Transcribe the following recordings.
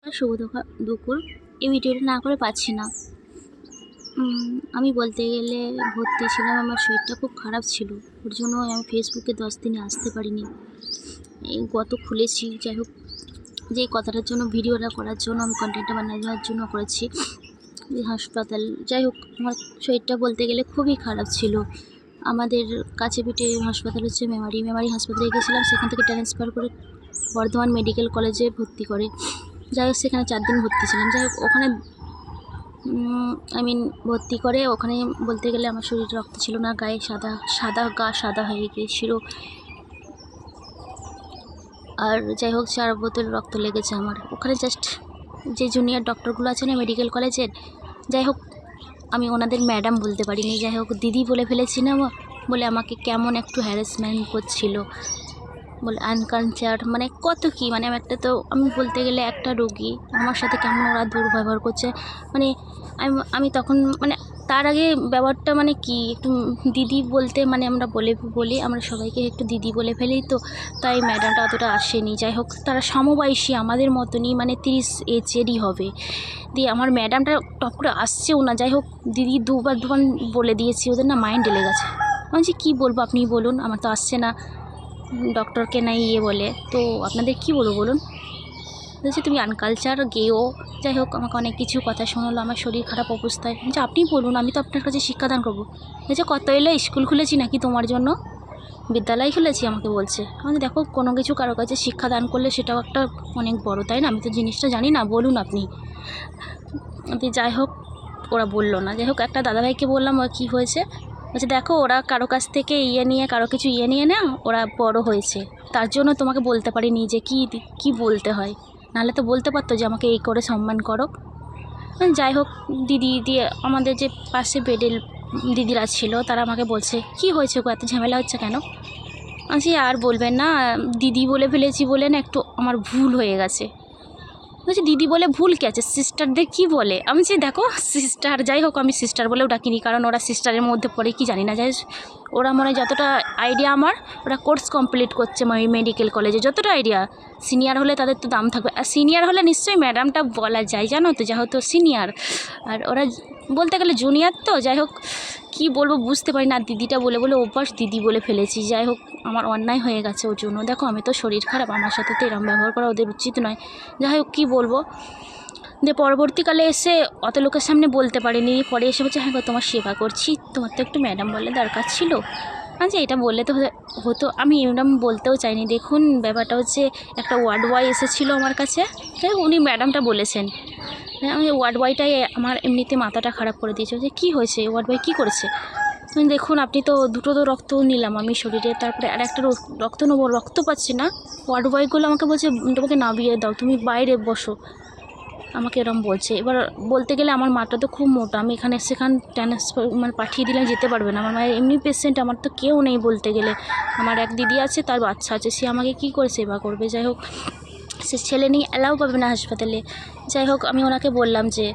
শুভ দুপুর। এই ভিডিওটা না করে পাচ্ছি না। আমি বলতে গেলে ভর্তি ছিলাম, আমার শরীরটা খুব খারাপ ছিল, ওর জন্য আমি ফেসবুকে 10 দিনে আসতে পারিনি। এই গত খুলেছি, যাই হোক, যে কথাটার জন্য ভিডিওটা করার জন্য আমি কন্টেন্টটা বানানোর জন্য করেছি। হাসপাতাল, যাই হোক, আমার শরীরটা বলতে গেলে খুবই খারাপ ছিল। আমাদের কাছে পিঠে হাসপাতাল হচ্ছে মেমারি হাসপাতালে গেছিলাম, সেখান থেকে ট্রান্সফার করে বর্ধমান মেডিকেল কলেজে ভর্তি করে। যাই হোক, সেখানে 4 দিন ভর্তি ছিলাম। যাই হোক, ওখানে ভর্তি করে ওখানে বলতে গেলে আমার শরীরে রক্ত ছিল না, গায়ে সাদা হয়ে গিয়েছিল। আর যাই হোক, 4 বোতল রক্ত লেগেছে আমার ওখানে। জাস্ট যে জুনিয়র ডক্টরগুলো আছে না মেডিকেল কলেজের, যাই হোক, আমি ওনাদের ম্যাডাম বলতে পারিনি, যাই হোক দিদি বলে ফেলেছি না, বলে আমাকে কেমন একটু হ্যারাসমেন্ট করছিল, বলে আনকালচার, মানে কত কি, মানে আমি বলতে গেলে একটা রোগী, আমার সাথে কেমন ওরা দুর্ব্যবহার করছে। মানে আমি তখন, মানে তার আগে ব্যবহারটা মানে কি, একটু দিদি বলতে, মানে আমরা বলি আমরা সবাইকে একটু দিদি বলে ফেলি, তো তাই ম্যাডামটা অতটা আসেনি। যাই হোক, তারা সমবয়সী আমাদের মতনই, মানে 30 এজেরই হবে। দিয়ে আমার ম্যাডামটা টপ করে আসছেও না। যাই হোক, দিদি দুবার বলে দিয়েছি, ওদের না মাইন্ড ঢেলে গেছে। আমি যে কী বলবো, আপনি বলুন, আমার তো আসছে না, ডক্টরকে নাই বলে, তো আপনাদের কি বলবো বলুন। বলছে তুমি আনকালচার গেও। যাই হোক, আমাকে অনেক কিছু কথা শোনালো, আমার শরীর খারাপ অবস্থায়। যে আপনি বলুন, আমি তো আপনার কাছে শিক্ষাদান করবো। বলছে কত এলে, স্কুল খুলেছি নাকি তোমার জন্য, বিদ্যালয় খুলেছি, আমাকে বলছে। আমি দেখো, কোনো কিছু কারো কাছে শিক্ষাদান করলে সেটাও একটা অনেক বড়, তাই না? আমি তো জিনিসটা জানি না, বলুন আপনি। যাই হোক, ওরা বললো না। যাই হোক, একটা দাদাভাইকে বললাম, ওর কী হয়েছে। বলছে দেখো, ওরা কারো কাছ থেকে কারো কিছু নিয়ে না, ওরা বড় হয়েছে, তার জন্য তোমাকে বলতে পারিনি যে কি বলতে হয়, নাহলে তো বলতে পারতো যে আমাকে এই করে সম্মান করো। যাই হোক, দিদি দিয়ে আমাদের যে পাশে বেডের দিদিরা ছিল, তারা আমাকে বলছে কি হয়েছে গো, এত ঝামেলা হচ্ছে কেন? আচ্ছা, আর বলবেন না, দিদি বলে ফেলেছি বলে না, একটু আমার ভুল হয়ে গেছে। বলছি দিদি বলে ভুল কী আছে, সিস্টারদের কি বলে? আমি যে দেখো সিস্টার, যাই হোক, আমি সিস্টার বলেও ডাকিনি, কারণ ওরা সিস্টারের মধ্যে পড়ে কি জানি না। যাই ওরা মনে হয় যতটা আইডিয়া আমার, ওরা কোর্স কমপ্লিট করছে মেডিকেল কলেজে, যতটা আইডিয়া। সিনিয়র হলে তাদের তো দাম থাকবে, আর সিনিয়র হলে নিশ্চয়ই ম্যাডামটা বলা যায়, জানো তো, যেহেতু সিনিয়র। আর ওরা বলতে গেলে জুনিয়র, তো যাই হোক, কী বলবো বুঝতে পারি না, দিদিটা বলে অভ্যাস, দিদি বলে ফেলেছি। যাই হোক, আমার অন্যায় হয়ে গেছে ওর জন্য। দেখো, আমি তো শরীর খারাপ, আমার সাথে তো এরম ব্যবহার করা ওদের উচিত নয়। যাই হোক, কী বলবো। দিয়ে পরবর্তীকালে এসে অত লোকের সামনে বলতে পারিনি, পরে এসে বলছে হ্যাঁ গো, তোমার সেবা করছি, তোমার তো একটু ম্যাডাম বললে দরকার ছিল। আচ্ছা, এটা বললে তো হতো, আমি এরকম বলতেও চাইনি। দেখুন, ব্যাপারটা হচ্ছে, একটা ওয়ার্ড বয় এসেছিলো আমার কাছে, উনি ম্যাডামটা বলেছেন। আমি ওয়ার্ড বয়টাই আমার এমনিতে মাথাটা খারাপ করে দিয়েছে। যে কী হয়েছে, ওয়ার্ড বয় কী করেছে? দেখুন, আপনি তো দুটো রক্ত নিলাম আমি শরীরে, তারপরে আর একটা রক্ত নেবো, রক্ত পাচ্ছি না। ওয়ার্ড বয়গুলো আমাকে বলছে তোমাকে নামিয়ে দাও, তুমি বাইরে বসো, আমাকে এরম বলছে। এবার বলতে গেলে আমার মাটা তো খুব মোটা, আমি সেখানে ট্রান্সফার মানে পাঠিয়ে দিলে যেতে পারবে না। আমার মায়ের এমনি পেশেন্ট, আমার তো কেউ নেই বলতে গেলে। আমার এক দিদি আছে, তার বাচ্চা আছে, সে আমাকে কী করে সেবা করবে? যাই হোক, সে ছেলে নিয়ে অ্যালাউ পাবে না হাসপাতালে। যাই হোক, আমি ওনাকে বললাম যে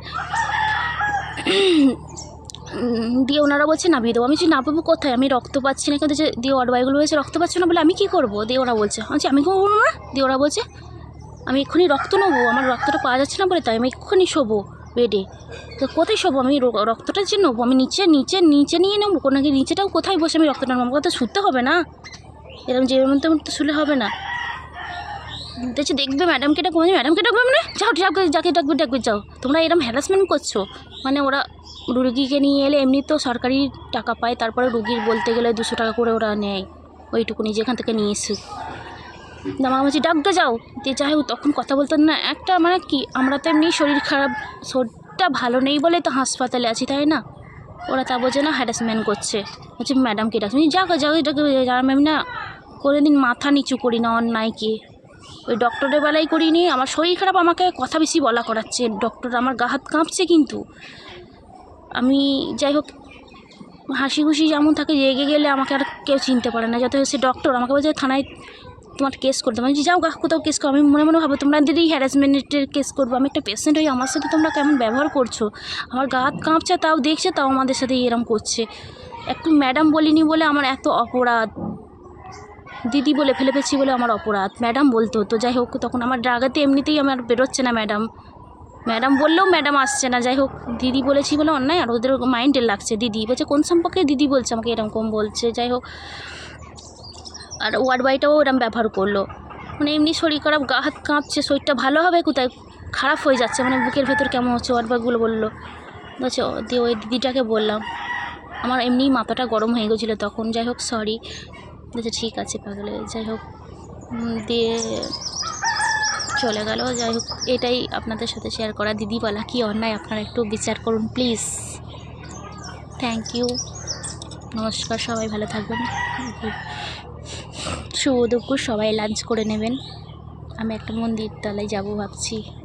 দিয়ে ওনারা বলছে নামিয়ে দেবো। আমি যে নামাবো কোথায়, আমি রক্ত পাচ্ছি না, কিন্তু যে দিয়ে ওয়ার্ড বয়গুলো হয়েছে রক্ত পাচ্ছি না বলে আমি কী করবো? দিয়ে ওরা বলছে, আমি করবো না। দিয়ে ওরা বলছে আমি এক্ষুনি রক্ত নেবো, আমার রক্তটা পাওয়া যাচ্ছে না বলে, তাই আমি এক্ষুনি শোবো বেডে। তো কোথায় শোবো আমি, রক্তটা যে নেবো আমি নিচে নিয়ে নেবো, নাকি নিচেটাও কোথায় বসে আমি রক্তটা নেবো? আমাকে তো শুতে হবে না, এরকম যেমন তেমন তো শুলে হবে না। দেখছি দেখবে ম্যাডামকে ডাকবো, ম্যাডামকে ডাকবো, মানে যাও যাকে ডাকবে যাও। তোমরা এরকম হ্যারাসমেন্ট করছো, মানে ওরা রুগীকে নিয়ে এলে এমনি তো সরকারি টাকা পায়, তারপরে রুগীর বলতে গেলে 200 টাকা করে ওরা নেয়, ওইটুকুনি যেখান থেকে নিয়ে এসে। আমার বলছি ডাকতে যাও। দিয়ে যাই হোক, তখন কথা বলতেন না, একটা মানে কি, আমরা তো এমনি শরীর খারাপ, শরীরটা ভালো নেই বলে তো হাসপাতালে আছি, তাই না? ওরা তা বোঝে না, হ্যারাসমেন্ট করছে, বলছে ম্যাডামকে ডাকছি। যাও যারা ম্যাম না, কোনো দিন মাথা নিচু করি না অন্যায়কে, ওই ডক্টরের বেলায় করিনি। আমার শরীর খারাপ, আমাকে কথা বেশি বলা করাচ্ছে ডক্টর, আমার গা হাত কাঁপছে, কিন্তু আমি যাই হোক, হাসি খুশি যেমন থাকে, রেগে গেলে আমাকে আর কেউ চিনতে পারে না। যত সে ডক্টর আমাকে বলছে থানায় তোমার কেস করতে, আমি যাও কোথাও কেস করো। আমি মনে ভাবো তোমরা দিদি হ্যারাসমেন্টের কেস করবো, আমি একটা পেশেন্ট হই, আমার সাথে তোমরা কেমন ব্যবহার করছো? আমার গা হাত কাঁপছে, তাও দেখছে, তাও আমাদের সাথে এরম করছে। একটু ম্যাডাম বলিনি বলে আমার এত অপরাধ। দিদি বলে ফেলেছি বলে আমার অপরাধ, ম্যাডাম বলতে হতো। যাই হোক, তখন আমার রাগাতে এমনিতেই আমার বেরোচ্ছে না ম্যাডাম, ম্যাডাম বললেও ম্যাডাম আসছে না। যাই হোক, দিদি বলেছি বলে অন্যায়, আর ওদের মাইন্ডে লাগছে দিদি বলছে, কোন সম্পর্কে দিদি বলছে আমাকে, এরকম বলছে। যাই হোক, আর ওয়ার্ড বয়টাও এরকম ব্যবহার করলো, মানে এমনি শরীর খারাপ, গা হাত কাঁপছে, শরীরটা ভালো হবে কোথায়, খারাপ হয়ে যাচ্ছে, মানে বুকের ভেতর কেমন হচ্ছে, ওয়ার্ড বয়গুলো বললো। বলছে দিয়ে ওই দিদিটাকে বললাম, আমার এমনিই মাথাটা গরম হয়ে গেছিলো তখন। যাই হোক, সরি। বলছে ঠিক আছে পাগলে। যাই হোক, দিয়ে চলে গেল। যাই হোক, এটাই আপনাদের সাথে শেয়ার করা। দিদি বলা কি অন্যায়, আপনারা একটু বিচার করুন প্লিজ। থ্যাংক ইউ, নমস্কার, সবাই ভালো থাকবেন। শুভ দুপুর, সবাই লাঞ্চ করে নেবেন। আমি একটা মন্দির তলায় যাব ভাবছি।